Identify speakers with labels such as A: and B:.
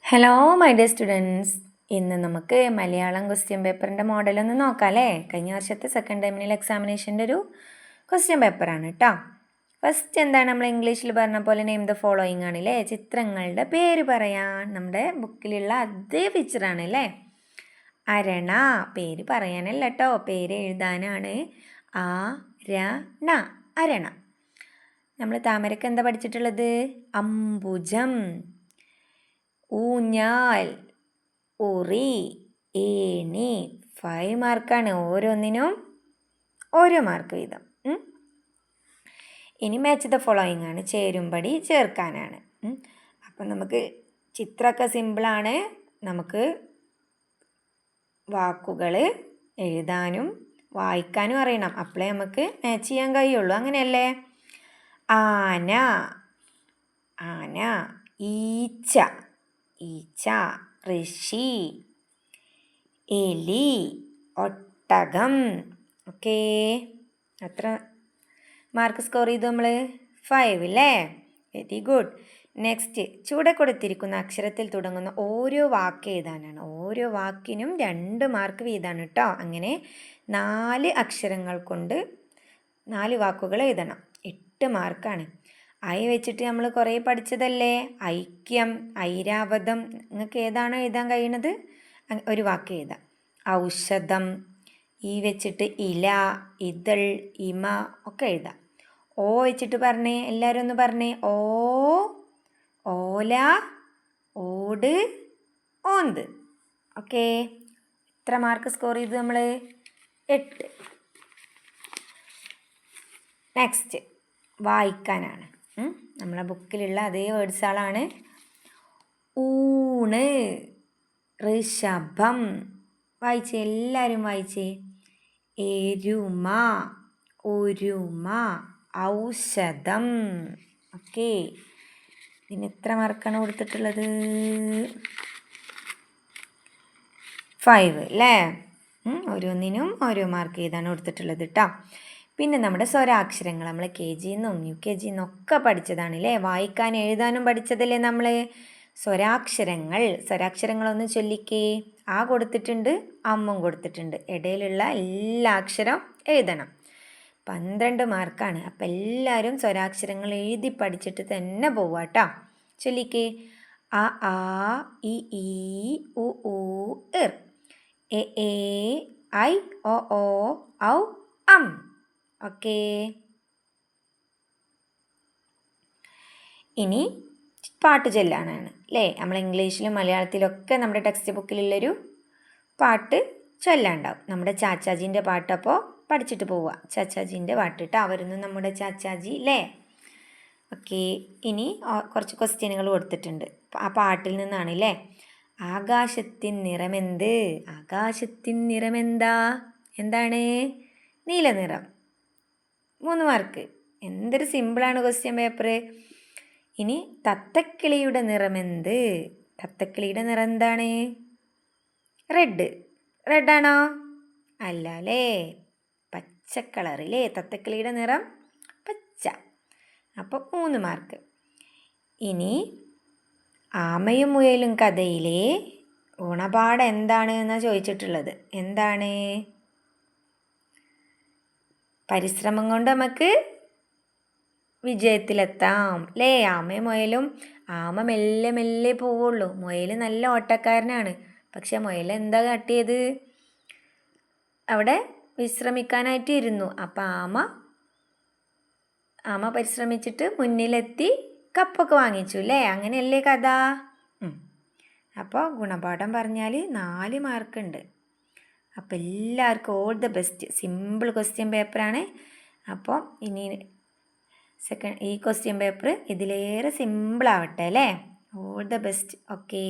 A: Hello my dear students, ഇന്ന് നമുക്ക് Malayalam question പേപ്പറിൻ്റെ മോഡലൊന്ന് നോക്കാം അല്ലേ. കഴിഞ്ഞ വർഷത്തെ സെക്കൻഡ് ടൈമിനൽ എക്സാമിനേഷൻ്റെ ഒരു ക്വസ്റ്റ്യൻ പേപ്പറാണ് കേട്ടോ. ഫസ്റ്റ് എന്താണ് നമ്മൾ ഇംഗ്ലീഷിൽ പറഞ്ഞ പോലെ നെയിം ദ ഫോളോയിങ് ആണല്ലേ, ചിത്രങ്ങളുടെ പേര് പറയാൻ. നമ്മുടെ ബുക്കിലുള്ള അതേ പിക്ചറാണ് അല്ലേ. അരണ, പേര് പറയാനല്ല കേട്ടോ, പേര് എഴുതാനാണ്. അരണ. നമ്മൾ താമരക്ക് എന്താ പഠിച്ചിട്ടുള്ളത്? അംബുജം. ഊഞ്ഞാൽ, ഉറി, ഏണി. 5 മാർക്കാണ്, ഓരോന്നിനും ഓരോ മാർക്ക് വീതം. ഇനി മാച്ച് ദ ഫോളോയിങ് ആണ്, ചേരുംപടി ചേർക്കാനാണ്. അപ്പം നമുക്ക് ചിത്രമൊക്കെ സിമ്പിളാണ്. നമുക്ക് വാക്കുകൾ എഴുതാനും വായിക്കാനും അറിയണം, അപ്പോഴേ നമുക്ക് മാച്ച് ചെയ്യാൻ കഴിയുള്ളൂ. അങ്ങനെയല്ലേ? ആന, ഈച്ച, ഋഷി, എലി, ഒട്ടകം. ഓക്കേ, എത്ര മാർക്ക് സ്കോർ ചെയ്തു നമ്മൾ? 5 അല്ലേ. Very good. നെക്സ്റ്റ്, ചുവടെ കൊടുത്തിരിക്കുന്ന അക്ഷരത്തിൽ തുടങ്ങുന്ന ഓരോ വാക്ക് എഴുതാനാണ്. ഓരോ വാക്കിനും 2 മാർക്ക് വീതമാണ് കേട്ടോ. അങ്ങനെ 4 അക്ഷരങ്ങൾ കൊണ്ട് 4 വാക്കുകൾ എഴുതണം. 8 മാർക്കാണ്. വെച്ചിട്ട് നമ്മൾ കുറേ പഠിച്ചതല്ലേ. ഐക്യം, ഐരാവതം. നിങ്ങൾക്ക് ഏതാണോ എഴുതാൻ കഴിയുന്നത് ഒരു വാക്ക് എഴുതാം. ഔഷധം. വെച്ചിട്ട് ഇല, ഇതൾ, ഇമ ഒക്കെ എഴുതാം. വെച്ചിട്ട് പറഞ്ഞേ, എല്ലാവരും ഒന്ന് പറഞ്ഞേ. ഓല, ഓട്, ഓന്ത്. ഓക്കെ, എത്ര മാർക്ക് സ്കോർ ചെയ്തു നമ്മൾ? 8. നെക്സ്റ്റ്, വായിക്കാനാണ്. നമ്മളെ ബുക്കിലുള്ള അതേ വേർഡ്സുകളാണ്. ഊണ്, ഋഷഭം. വായിച്ചേ, എല്ലാവരും വായിച്ചേ. എരുമ, ഒരുമ, ഔഷധം. ഓക്കെ, ഇതിന് എത്ര മാർക്കാണ് കൊടുത്തിട്ടുള്ളത്? 5 അല്ലേ. ഓരോന്നിനും ഓരോ മാർക്ക് ചെയ്താണ് കൊടുത്തിട്ടുള്ളത് കേട്ടോ. പിന്നെ നമ്മുടെ സ്വരാക്ഷരങ്ങൾ നമ്മൾ KG ന്നും UKG ന്നും ഒക്കെ പഠിച്ചതാണ് അല്ലേ. വായിക്കാനും എഴുതാനും പഠിച്ചതല്ലേ നമ്മൾ. സ്വരാക്ഷരങ്ങളൊന്ന് ചൊല്ലിക്കേ. കൊടുത്തിട്ടുണ്ട്, അമ്മും കൊടുത്തിട്ടുണ്ട്. ഇടയിലുള്ള എല്ലാ അക്ഷരം എഴുതണം. 12 മാർക്കാണ്. അപ്പം എല്ലാവരും സ്വരാക്ഷരങ്ങൾ എഴുതി പഠിച്ചിട്ട് തന്നെ പോവുക കേട്ടോ. ചൊല്ലിക്കേ. അ, ഇ, ഉ, ഇർ. എ, ഐ, ഒ, ഔ, അം. ഓക്കേ, ഇനി പാട്ട് ചൊല്ലാനാണ് അല്ലേ. നമ്മൾ ഇംഗ്ലീഷിലും മലയാളത്തിലൊക്കെ നമ്മുടെ ടെക്സ്റ്റ് ബുക്കിലുള്ളൊരു പാട്ട് ചൊല്ലാണ്ടാവും. നമ്മുടെ ചാച്ചാജീൻ്റെ പാട്ട് അപ്പോൾ പഠിച്ചിട്ട് പോവുക. ചാച്ചാജീൻ്റെ പാട്ട് കേട്ടോ. അവരൊന്നും നമ്മുടെ ചാച്ചാജി അല്ലേ. ഓക്കെ, ഇനി കുറച്ച് ക്വസ്റ്റ്യനുകൾ കൊടുത്തിട്ടുണ്ട്. ആ പാട്ടിൽ നിന്നാണ് അല്ലേ. ആകാശത്തിൻ നിറമെന്ത്? ആകാശത്തിൻ നിറമെന്താ? എന്താണ്? നീല നിറം. 3 മാർക്ക്. എന്തൊരു സിമ്പിളാണ് ക്വസ്റ്റ്യൻ പേപ്പർ. ഇനി തത്തക്കിളിയുടെ നിറമെന്ത്? തത്തക്കിളിയുടെ നിറം എന്താണ്? റെഡാണോ? അല്ല അല്ലേ, പച്ച കളറില്ലേ. തത്തക്കിളിയുടെ നിറം പച്ച. അപ്പോൾ 3 മാർക്ക്. ഇനി ആമയും മുയലും കഥയിലെ ഗുണപാഠം എന്താണ് എന്നാണ് ചോദിച്ചിട്ടുള്ളത്. എന്താണ്? പരിശ്രമം കൊണ്ട് നമുക്ക് വിജയത്തിലെത്താം അല്ലേ. ആമയും മുയലും, ആമ മെല്ലെ മെല്ലെ പോവുള്ളൂ. മുയൽ നല്ല ഓട്ടക്കാരനാണ്. പക്ഷെ മുയൽ എന്താ കാട്ടിയത്? അവിടെ വിശ്രമിക്കാനായിട്ട് ഇരുന്നു. അപ്പം ആമ പരിശ്രമിച്ചിട്ട് മുന്നിലെത്തി കപ്പൊക്കെ വാങ്ങിച്ചു അല്ലേ. അങ്ങനെയല്ലേ കഥ. അപ്പോൾ ഗുണപാഠം പറഞ്ഞാൽ 4 മാർക്കുണ്ട്. അപ്പോൾ എല്ലാവർക്കും all the best. Simple question പേപ്പറാണ്. അപ്പോൾ ഇനി ഈ ക്വസ്റ്റ്യൻ പേപ്പർ ഇതിലേറെ സിമ്പിൾ ആവട്ടെ അല്ലേ. All the best. ഓക്കേ.